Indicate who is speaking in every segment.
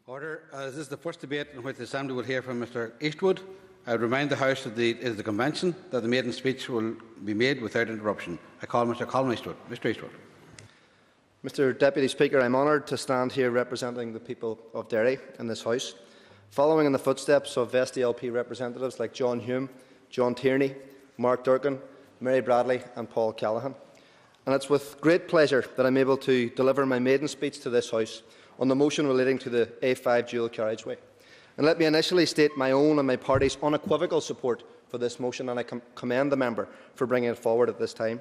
Speaker 1: Order. As this is the first debate in which the Assembly will hear from Mr Eastwood, I would remind the House that it is the convention that the maiden speech will be made without interruption. I call Mr Colum Eastwood. Mr Eastwood.
Speaker 2: Mr Deputy Speaker, I am honoured to stand here representing the people of Derry in this House, following in the footsteps of SDLP representatives like John Hume, John Tierney, Mark Durkin, Mary Bradley and Paul Callaghan. And it is with great pleasure that I am able to deliver my maiden speech to this House on the motion relating to the A5 dual carriageway. And let me initially state my own and my party's unequivocal support for this motion, and I commend the member for bringing it forward at this time.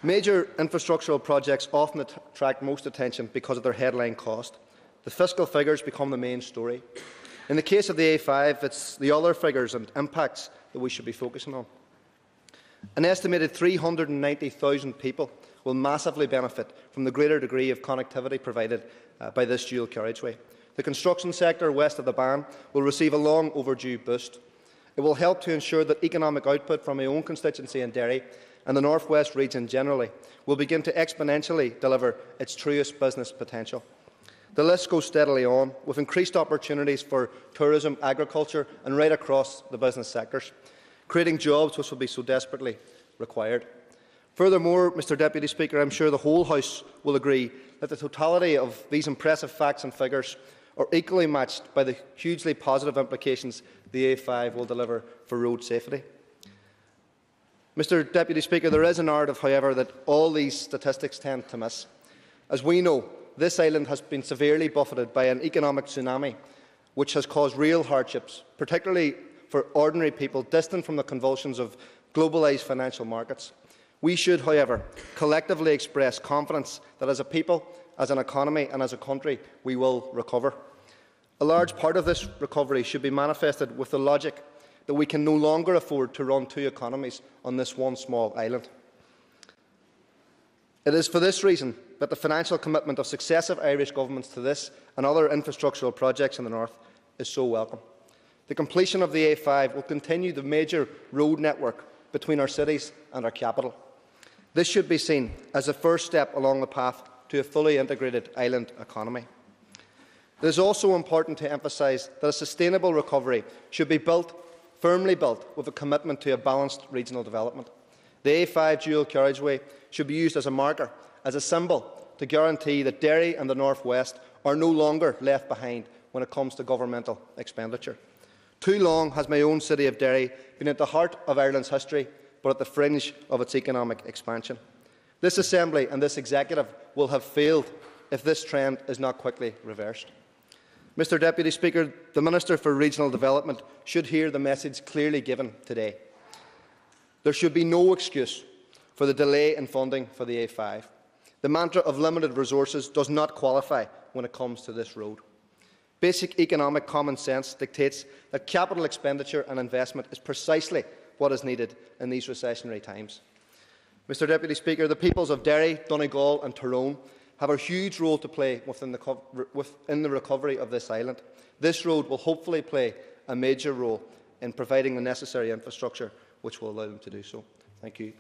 Speaker 2: Major infrastructural projects often attract most attention because of their headline cost. The fiscal figures become the main story. In the case of the A5, it is the other figures and impacts that we should be focusing on. An estimated 390,000 people will massively benefit from the greater degree of connectivity provided by this dual carriageway. The construction sector west of the Ban will receive a long overdue boost. It will help to ensure that economic output from my own constituency in Derry and the North West region generally will begin to exponentially deliver its truest business potential. The list goes steadily on, with increased opportunities for tourism, agriculture and right across the business sectors, creating jobs which will be so desperately required. Furthermore, Mr Deputy Speaker, I am sure the whole House will agree that the totality of these impressive facts and figures are equally matched by the hugely positive implications the A5 will deliver for road safety. Mr Deputy Speaker, there is a narrative, however, that all these statistics tend to miss. As we know, this island has been severely buffeted by an economic tsunami which has caused real hardships, particularly for ordinary people distant from the convulsions of globalised financial markets. We should, however, collectively express confidence that as a people, as an economy and as a country, we will recover. A large part of this recovery should be manifested with the logic that we can no longer afford to run two economies on this one small island. It is for this reason that the financial commitment of successive Irish governments to this and other infrastructural projects in the north is so welcome. The completion of the A5 will continue the major road network between our cities and our capital. This should be seen as a first step along the path to a fully integrated island economy. It is also important to emphasise that a sustainable recovery should be firmly built with a commitment to a balanced regional development. The A5 dual carriageway should be used as a marker, as a symbol, to guarantee that Derry and the North West are no longer left behind when it comes to governmental expenditure. Too long has my own city of Derry been at the heart of Ireland's history, but at the fringe of its economic expansion. This Assembly and this Executive will have failed if this trend is not quickly reversed. Mr Deputy Speaker, the Minister for Regional Development should hear the message clearly given today. There should be no excuse for the delay in funding for the A5. The mantra of limited resources does not qualify when it comes to this road. Basic economic common sense dictates that capital expenditure and investment is precisely what is needed in these recessionary times. Mr Deputy Speaker, the peoples of Derry, Donegal and Tyrone have a huge role to play within the recovery of this island. This road will hopefully play a major role in providing the necessary infrastructure which will allow them to do so. Thank you.